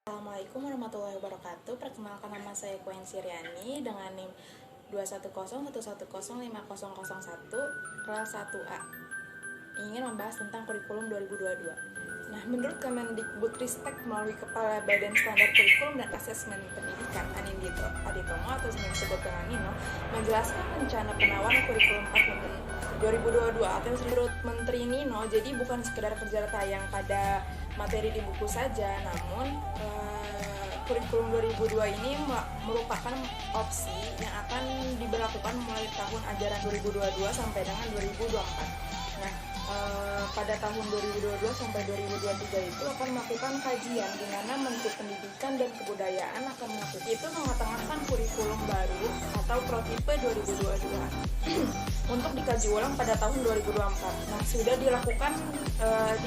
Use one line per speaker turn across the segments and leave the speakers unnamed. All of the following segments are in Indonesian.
Assalamualaikum warahmatullahi wabarakatuh. Perkenalkan, nama saya Koen Siriani dengan NIM 21011050001 kelas 1A. Ingin membahas tentang kurikulum 2022. Nah, menurut Kemendikbudristek melalui Kepala Badan Standar Kurikulum dan Asesmen Pendidikan Anindito Aditomo atau disebut dengan Nino, menjelaskan rencana penawaran kurikulum 2022 atau menurut Menteri Nino, jadi bukan sekedar kerja tayang pada materi di buku saja, namun kurikulum 2002 ini merupakan opsi yang akan diberlakukan mulai tahun ajaran 2022 sampai dengan 2024. Nah, pada tahun 2022 sampai 2023 itu akan melakukan kajian di mana Menteri Pendidikan dan Kebudayaan akan melakukan itu mengetengahkan kurikulum baru atau protipe 2022 untuk dikaji ulang pada tahun 2024. Nah, sudah dilakukan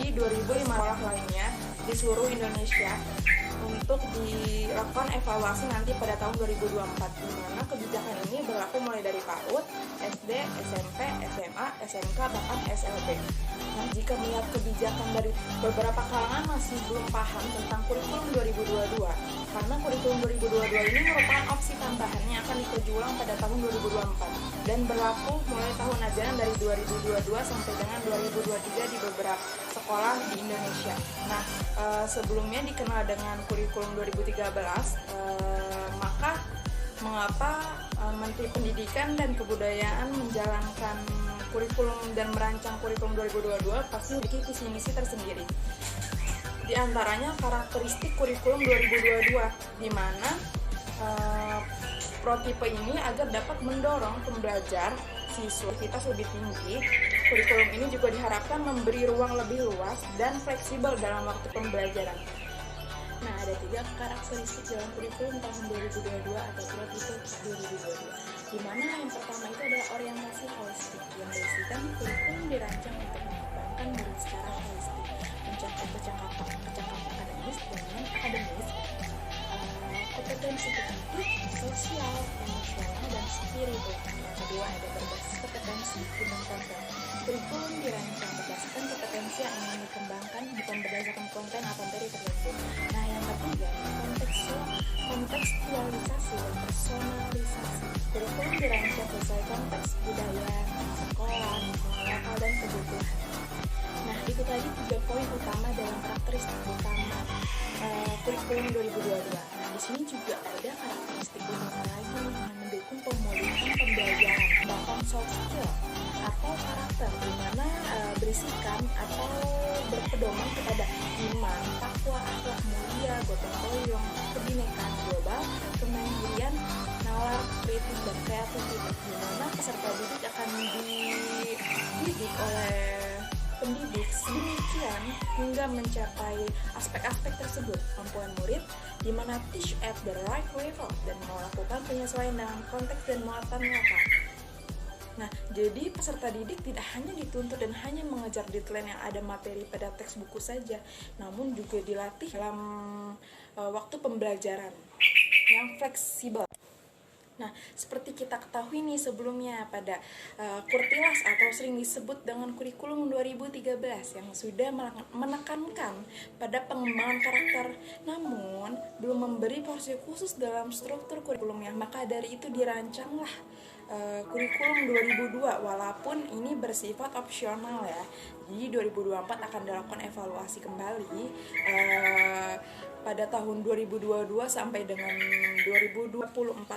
di 2005 sekolah lainnya di seluruh Indonesia untuk dilakukan evaluasi nanti pada tahun 2024, di mana kebijakan ini berlaku mulai dari PAUD, SD, SMP, SMA, SMK, bahkan SLB. Nah, jika melihat kebijakan dari beberapa kalangan masih belum paham tentang kurikulum 2022, karena kurikulum 2022 ini merupakan opsi tambahan yang akan dikaji ulang pada tahun 2024 dan berlaku mulai tahun ajaran dari 2022 sampai dengan 2023 di beberapa sekolah di Indonesia. Nah, sebelumnya dikenal dengan kurikulum 2013, maka mengapa Menteri Pendidikan dan Kebudayaan menjalankan kurikulum dan merancang kurikulum 2022 pasti memiliki visi misi tersendiri. Di antaranya karakteristik kurikulum 2022, di mana protipe ini agar dapat mendorong pembelajar siswa aktivitas lebih tinggi. Kurikulum ini juga diharapkan memberi ruang lebih luas dan fleksibel dalam waktu pembelajaran. Nah, ada 3 karakteristik dalam kurikulum tahun 2022 atau protipe 2022, di mana yang pertama itu adalah orientasi holistik, yang berisikan kurikulum dirancang untuk mengembangkan murid secara holistik, mencapai kecakapan akademis, kompetensi kognitif, sosial, emosional, dan spiritual. Yang kedua ada berbasis kompetensi dan konten. Kurikulum dirancang berdasarkan kompetensi yang ingin dikembangkan, bukan berdasarkan konten atau materi tertentu. Nah, yang ketiga kontekstualisasi dan personalisasi. Kurikulum dirancang sesuai konteks budaya, sekolah, lokal, dan kebutuhan. Nah, itu tadi 3 poin utama dalam karakteristik utama kurikulum 2022. Nah, di sini juga ada karakteristik utama lagi yang mendukung pemulihan pembelajaran, bahkan soft skill atau karakter, di mana berisikan atau berpedoman kepada iman, takwa, akhlak mulia, gotong royong, kebinekaan global, kemandirian, nalar, kritis, dan kreativitas, di mana peserta didik akan dididik oleh pendidik sedemikian hingga mencapai aspek-aspek tersebut. Kemampuan murid di mana teach at the right level dan melakukan penyesuaian dengan konteks dan muatan lokal. Nah, jadi peserta didik tidak hanya dituntut dan hanya mengejar deadline yang ada materi pada teks buku saja, namun juga dilatih dalam waktu pembelajaran yang fleksibel. Nah, seperti kita ketahui nih sebelumnya pada Kurtilas atau sering disebut dengan kurikulum 2013 yang sudah menekankan pada pengembangan karakter, namun belum memberi porsi khusus dalam struktur kurikulumnya. Maka dari itu dirancanglah kurikulum 2002, walaupun ini bersifat opsional ya. Jadi 2024 akan dilakukan evaluasi kembali pada tahun 2022 sampai dengan 2024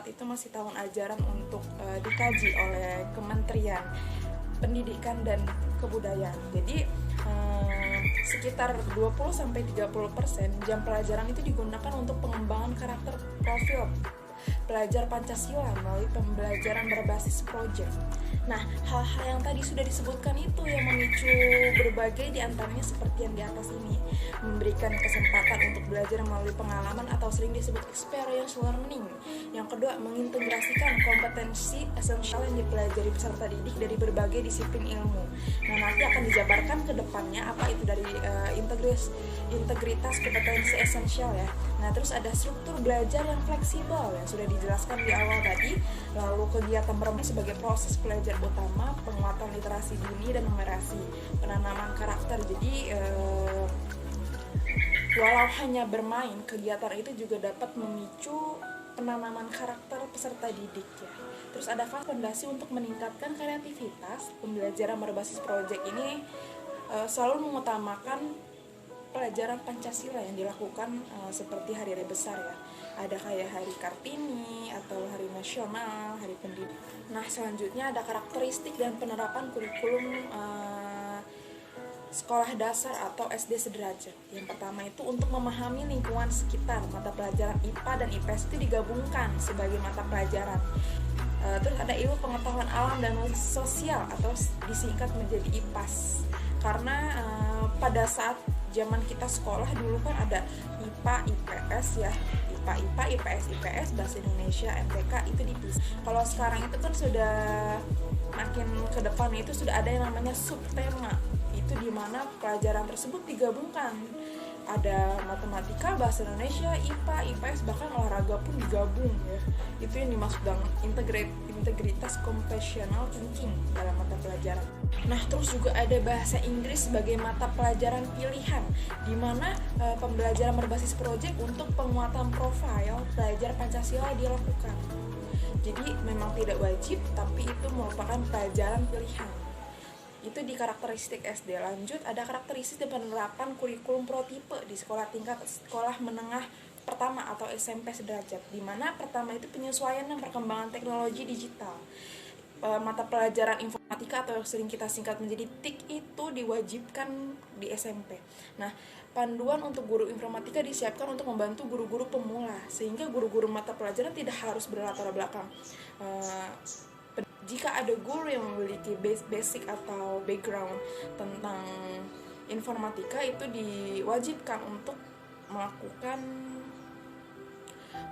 itu masih tahun ajaran untuk dikaji oleh Kementerian Pendidikan dan Kebudayaan. Jadi sekitar 20-30% jam pelajaran itu digunakan untuk pengembangan karakter profil pelajar Pancasila melalui pembelajaran berbasis proyek. Nah, hal-hal yang tadi sudah disebutkan itu yang memicu berbagai diantaranya seperti yang di atas ini, memberikan kesempatan untuk belajar melalui pengalaman atau sering disebut experience learning. Yang kedua, mengintegrasikan kompetensi esensial yang dipelajari peserta didik dari berbagai disiplin ilmu. Nah, nanti akan dijabarkan ke depannya apa itu dari integritas kompetensi esensial ya. Nah, terus ada struktur belajar yang fleksibel yang sudah dijelaskan di awal tadi. Lalu kegiatan bermain sebagai proses belajar utama, penguatan literasi dini dan numerasi, penanaman karakter. Jadi Walau hanya bermain, kegiatan itu juga dapat memicu penanaman karakter peserta didik ya. Terus ada fondasi untuk meningkatkan kreativitas. Pembelajaran berbasis proyek ini selalu mengutamakan pelajaran Pancasila yang dilakukan seperti hari-hari besar ya. Ada kayak Hari Kartini atau Hari Nasional, Hari Pendidik. Nah, selanjutnya ada karakteristik dan penerapan kurikulum sekolah dasar atau SD sederajat. Yang pertama itu untuk memahami lingkungan sekitar. Mata pelajaran IPA dan IPS itu digabungkan sebagai mata pelajaran. Terus ada ilmu pengetahuan alam dan sosial atau disingkat menjadi IPAS. Karena pada saat zaman kita sekolah dulu kan ada IPA, IPS ya. IPA, IPA, IPS, IPS, Bahasa Indonesia, MTK itu dipisah. Kalau sekarang itu kan sudah makin ke depan itu sudah ada yang namanya subtema. Itu di mana pelajaran tersebut digabungkan. Ada matematika, bahasa Indonesia, IPA, IPS, bahkan olahraga pun digabung ya. Itu yang dimaksud dengan integritas computational thinking dalam mata pelajaran. Nah, terus juga ada bahasa Inggris sebagai mata pelajaran pilihan, di mana pembelajaran berbasis proyek untuk penguatan profil pelajar Pancasila dilakukan. Jadi memang tidak wajib, tapi itu merupakan pelajaran pilihan. Itu di karakteristik SD. Lanjut, ada karakteristik dan penerapan kurikulum protipe di sekolah tingkat sekolah menengah pertama atau SMP sederajat, di mana pertama itu penyesuaian dan perkembangan teknologi digital. Mata pelajaran informatika atau sering kita singkat menjadi TIK itu diwajibkan di SMP. Nah, panduan untuk guru informatika disiapkan untuk membantu guru-guru pemula, sehingga guru-guru mata pelajaran tidak harus berlatar belakang. Jika ada guru yang memiliki basic atau background tentang informatika, itu diwajibkan untuk melakukan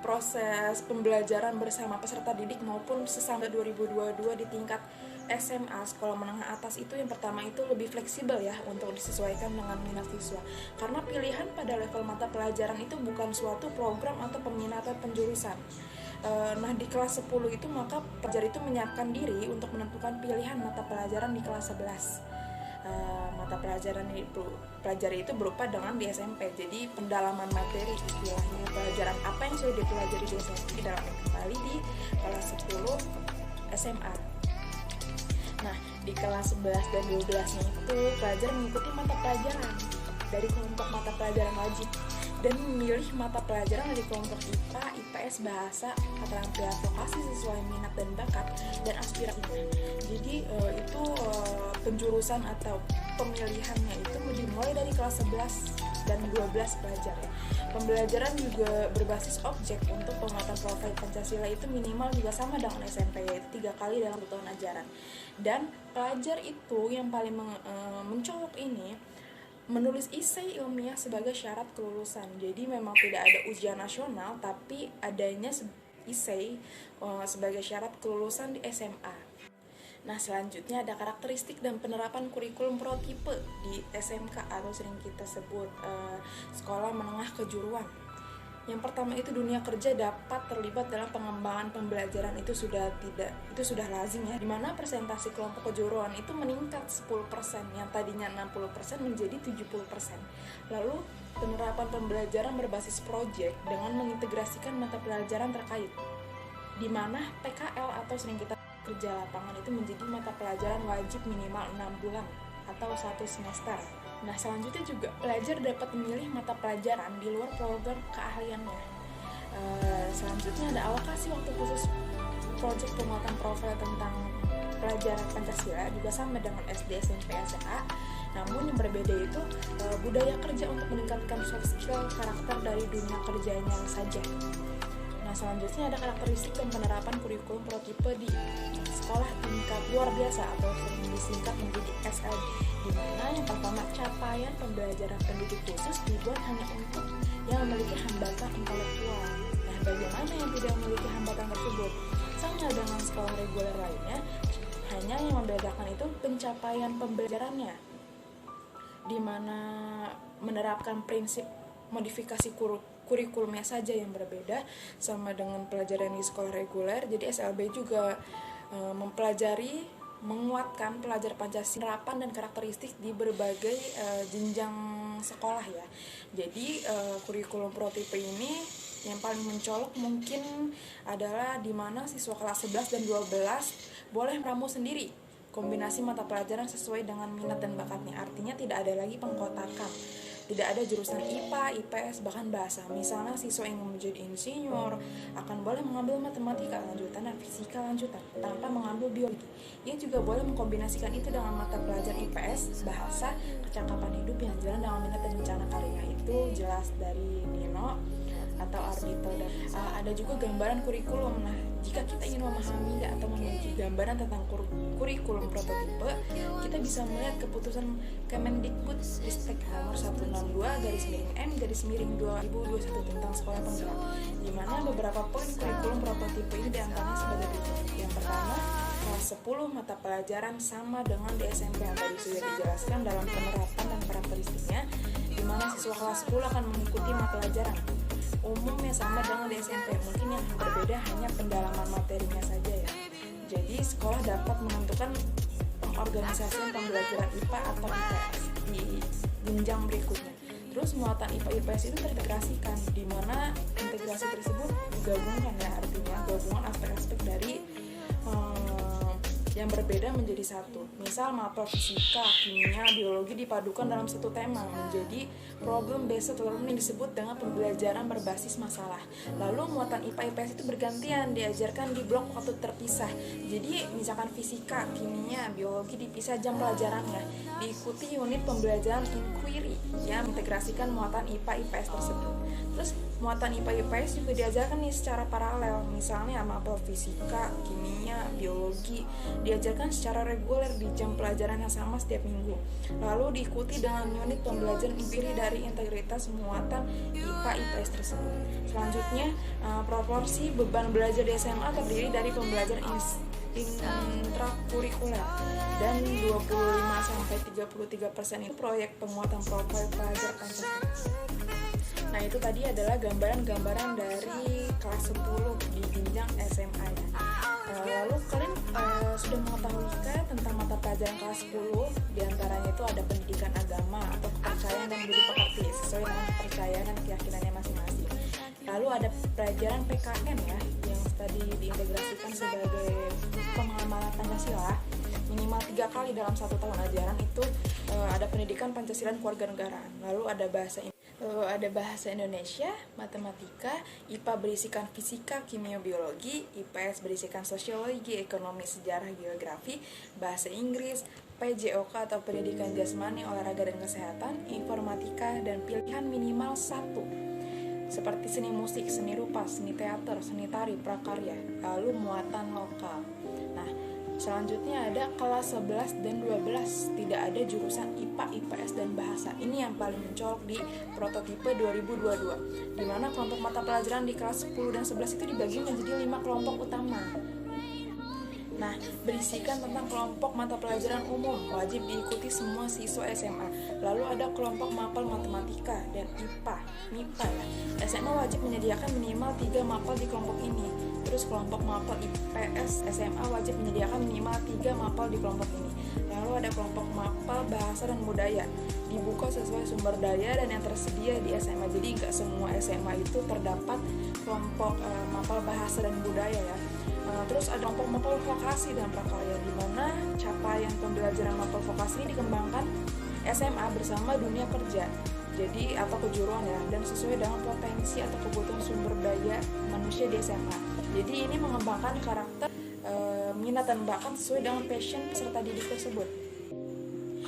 proses pembelajaran bersama peserta didik maupun sesama 2022 di tingkat SMA, sekolah menengah atas. Itu yang pertama itu lebih fleksibel ya untuk disesuaikan dengan minat siswa. Karena pilihan pada level mata pelajaran itu bukan suatu program atau peminatan penjurusan. Nah, di kelas 10 itu maka pelajar itu menyiapkan diri untuk menentukan pilihan mata pelajaran di kelas 11. Mata pelajaran itu pelajari itu berupa dengan di SMP. Jadi pendalaman materi istilahnya, pelajaran apa yang sudah dipelajari di SMP didalami kembali di kelas 10 SMA. Nah, di kelas 11 dan 12-nya itu pelajar mengikuti mata pelajaran dari kelompok mata pelajaran wajib dan memilih mata pelajaran dari kelompok IPA, IPS, bahasa, keterampilan vokasi sesuai minat dan bakat dan aspirasinya. Jadi itu penjurusan atau pemilihannya itu dimulai dari kelas 11 dan 12 pelajar ya. Pembelajaran juga berbasis objek untuk penguatan profil Pancasila itu minimal juga sama dengan SMP, yaitu 3 kali dalam 1 tahun ajaran. Dan pelajar itu yang paling mencolok ini menulis esai ilmiah sebagai syarat kelulusan. Jadi memang tidak ada ujian nasional, tapi adanya esai sebagai syarat kelulusan di SMA. Nah, selanjutnya ada karakteristik dan penerapan kurikulum protipe di SMK atau sering kita sebut sekolah menengah kejuruan. Yang pertama itu dunia kerja dapat terlibat dalam pengembangan pembelajaran itu sudah lazim ya, di mana persentase kelompok kejuruan itu meningkat 10%, yang tadinya 60% menjadi 70%. Lalu penerapan pembelajaran berbasis proyek dengan mengintegrasikan mata pelajaran terkait, di mana PKL atau sering kita kerja lapangan itu menjadi mata pelajaran wajib minimal 6 bulan atau 1 semester. Nah, selanjutnya juga pelajar dapat memilih mata pelajaran di luar program keahliannya. Selanjutnya ada alokasi waktu khusus proyek penguatan profil tentang pelajaran Pancasila, juga sama dengan SD, SMP, SMA. Namun yang berbeda itu budaya kerja untuk meningkatkan soft skill karakter dari dunia kerjanya saja. Nah, selanjutnya ada karakteristik dan penerapan kurikulum protipe di sekolah tingkat luar biasa atau sering disingkat menjadi SLB, di mana yang pertama capaian pembelajaran pendidik khusus dibuat hanya untuk yang memiliki hambatan intelektual. Nah, bagaimana yang tidak memiliki hambatan tersebut? Sama dengan sekolah reguler lainnya, hanya yang membedakan itu pencapaian pembelajarannya, di mana menerapkan prinsip modifikasi kurikulumnya saja yang berbeda sama dengan pelajaran di sekolah reguler. Jadi SLB juga mempelajari menguatkan pelajar Pancasila, penerapan dan karakteristik di berbagai jenjang sekolah ya. Jadi kurikulum prototipe ini yang paling mencolok mungkin adalah di mana siswa kelas 11 dan 12 boleh meramu sendiri kombinasi mata pelajaran sesuai dengan minat dan bakatnya. Artinya tidak ada lagi pengkotakan. Tidak ada jurusan IPA, IPS, bahkan bahasa. Misalnya siswa ingin menjadi insinyur akan boleh mengambil matematika lanjutan dan fisika lanjutan tanpa mengambil biologi. Ia juga boleh mengkombinasikan itu dengan mata pelajaran IPS, bahasa, kecakapan hidup yang jalan dengan minat dan rencana karirnya. Itu jelas dari Nino atau Ardito. Dan ada juga gambaran kurikulum. Nah, jika kita ingin memahami atau memiliki gambaran tentang kurikulum prototipe, kita bisa melihat keputusan Kemendikbudristek nomor 162/M/2021 tentang sekolah penggerak, di mana beberapa poin kurikulum prototipe ini diantaranya sebagai berikut. Yang pertama, kelas 10 mata pelajaran sama dengan di SMP yang tadi sudah dijelaskan dalam penerapan dan karakteristiknya, di mana siswa kelas 10 akan mengikuti mata pelajaran umumnya sama dengan di SMP. Mungkin yang berbeda hanya pendalaman materinya saja ya. Jadi sekolah dapat menentukan pengorganisasian pembelajaran IPA atau IPS di jenjang berikutnya. Terus muatan IPA IPS itu terintegrasikan, di mana integrasi tersebut digabungkan ya, artinya gabungan aspek-aspek dari yang berbeda menjadi satu. Misal mapel fisika, kimia, biologi dipadukan dalam satu tema menjadi problem based learning, disebut dengan pembelajaran berbasis masalah. Lalu muatan IPA IPS itu bergantian diajarkan di blok waktu terpisah. Jadi misalkan fisika, kimia, biologi dipisah jam pelajarannya, diikuti unit pembelajaran inquiry yang mengintegrasikan muatan IPA IPS tersebut. Terus muatan IPA IPS juga diajarkan nih secara paralel. Misalnya mapel fisika, kimia, biologi diajarkan secara reguler di jam pelajaran yang sama setiap minggu. Lalu diikuti dengan unit pembelajaran inquiry dari integritas muatan IPA IPS tersebut. Selanjutnya, proporsi beban belajar di SMA terdiri dari pembelajaran intrakurikuler dan 25-33% itu proyek penguatan profil pelajar Pancasila. Nah, itu tadi adalah gambaran-gambaran dari kelas 10 di jenjang SMA ya. Lalu kalian sudah mengetahui tentang mata pelajaran kelas 10, diantaranya itu ada pendidikan agama atau kepercayaan dan budi pekerti sesuai dengan kepercayaan dan keyakinannya masing-masing. Lalu ada pelajaran PKN ya, yang tadi diintegrasikan sebagai pengamalan Pancasila minimal 3 kali dalam 1 tahun ajaran. Itu ada pendidikan Pancasila dan kewarganegaraan. Lalu ada bahasa Indonesia, matematika, IPA berisikan fisika, kimia, biologi, IPS berisikan sosiologi, ekonomi, sejarah, geografi, bahasa Inggris, PJOK atau pendidikan jasmani, olahraga dan kesehatan, informatika, dan pilihan minimal 1 seperti seni musik, seni rupa, seni teater, seni tari, prakarya. Lalu muatan lokal. Nah, selanjutnya ada kelas 11 dan 12, tidak ada jurusan IPA, IPS, dan bahasa. Ini yang paling mencolok di prototipe 2022, di mana kelompok mata pelajaran di kelas 10 dan 11 itu dibagi menjadi 5 kelompok utama. Nah, berisikan tentang kelompok mata pelajaran umum, wajib diikuti semua siswa SMA. Lalu ada kelompok mapel matematika dan IPA, MIPA ya. SMA wajib menyediakan minimal 3 mapel di kelompok ini. Terus kelompok mapel IPS, SMA wajib menyediakan minimal 3 mapel di kelompok ini. Lalu ada kelompok mapel bahasa dan budaya, dibuka sesuai sumber daya dan yang tersedia di SMA. Jadi nggak semua SMA itu terdapat kelompok mapel bahasa dan budaya ya. Terus ada kelompok mapel vokasi dan prakarya, di mana capaian pembelajaran mapel vokasi ini dikembangkan SMA bersama dunia kerja, jadi atau kejuruan ya, dan sesuai dengan potensi atau kebutuhan sumber daya manusia di SMA. Jadi ini mengembangkan karakter, minat dan bakat sesuai dengan passion peserta didik tersebut.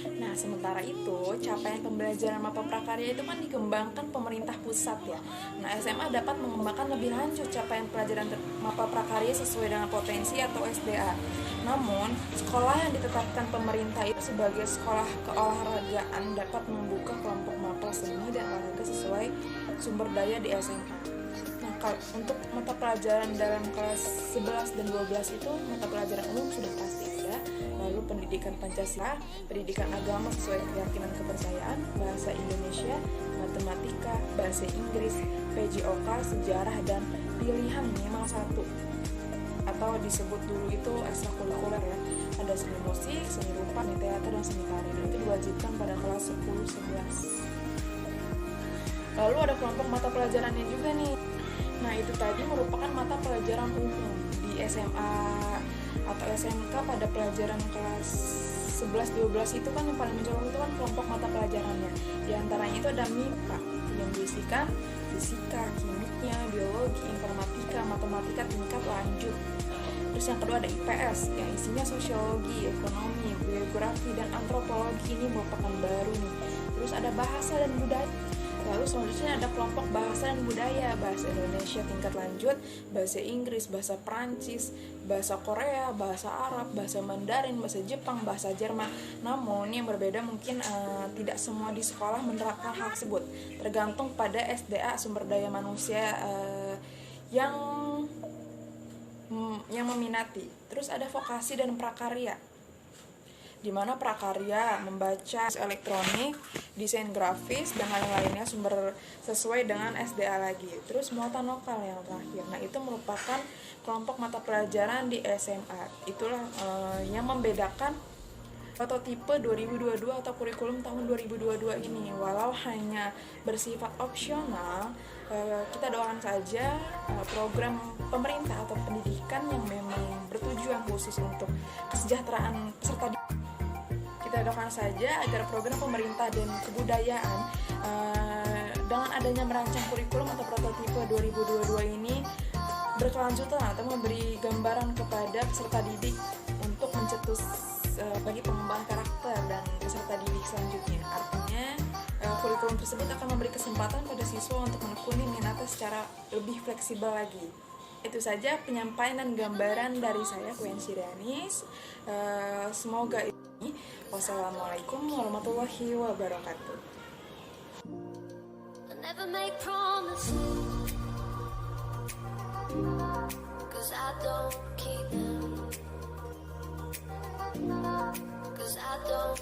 Nah, sementara itu, capaian pembelajaran mapel prakarya itu kan dikembangkan pemerintah pusat ya. Nah, SMA dapat mengembangkan lebih lanjut capaian pelajaran mapel prakarya sesuai dengan potensi atau SDA. Namun, sekolah yang ditetapkan pemerintah itu sebagai sekolah keolahragaan dapat membuka kelompok mapel seni dan olahraga sesuai sumber daya di SMA. Nah, untuk mata pelajaran dalam kelas 11 dan 12 itu mata pelajaran umum sudah pasti ada. Lalu pendidikan Pancasila, pendidikan agama sesuai keyakinan kepercayaan, bahasa Indonesia, matematika, bahasa Inggris, PJOK, sejarah, dan pilihan minimal 1 atau atau disebut dulu itu ekstrakurikuler ya. Ada seni musik, seni rupa, seni teater, dan seni tari. Dan itu diwajibkan pada kelas 10-11. Lalu ada kelompok mata pelajarannya juga nih. Nah, itu tadi merupakan mata pelajaran umum di SMA atau SMK pada pelajaran kelas 11-12 itu kan yang paling mencolok itu kan kelompok mata pelajarannya. Di antaranya itu ada MIPA yang berisikan fisika, kimia, biologi, informatika, matematika tingkat lanjut. Terus yang kedua ada IPS yang isinya sosiologi, ekonomi, geografi, dan antropologi. Ini merupakan baru nih. Terus ada bahasa dan budaya. Lalu selanjutnya ada kelompok bahasa dan budaya, bahasa Indonesia tingkat lanjut, bahasa Inggris, bahasa Prancis, bahasa Korea, bahasa Arab, bahasa Mandarin, bahasa Jepang, bahasa Jerman. Namun yang berbeda mungkin tidak semua di sekolah menerapkan hal tersebut, tergantung pada SDA sumber daya manusia yang meminati. Terus ada vokasi dan prakarya, di mana prakarya membaca elektronik, desain grafis, dan lain-lainnya sumber sesuai dengan SDA lagi. Terus muatan lokal yang terakhir. Nah, itu merupakan kelompok mata pelajaran di SMA. Itulah yang membedakan prototipe 2022 atau kurikulum tahun 2022 ini. Walau hanya bersifat opsional, kita doakan saja program pemerintah atau pendidikan yang memang bertujuan khusus untuk kesejahteraan peserta didik. Kita doakan saja agar program pemerintah dan kebudayaan dengan adanya merancang kurikulum atau prototipe 2022 ini berkelanjutan atau memberi gambaran kepada peserta didik untuk mencetus bagi pengembangan karakter dan peserta didik selanjutnya. Artinya kurikulum tersebut akan memberi kesempatan pada siswa untuk menekuni minatnya secara lebih fleksibel lagi. Itu saja penyampaian dan gambaran dari saya, Quency Rianis. Semoga ini. Wassalamualaikum warahmatullahi wabarakatuh. I never make promises, 'cause I don't keep them, 'cause I don't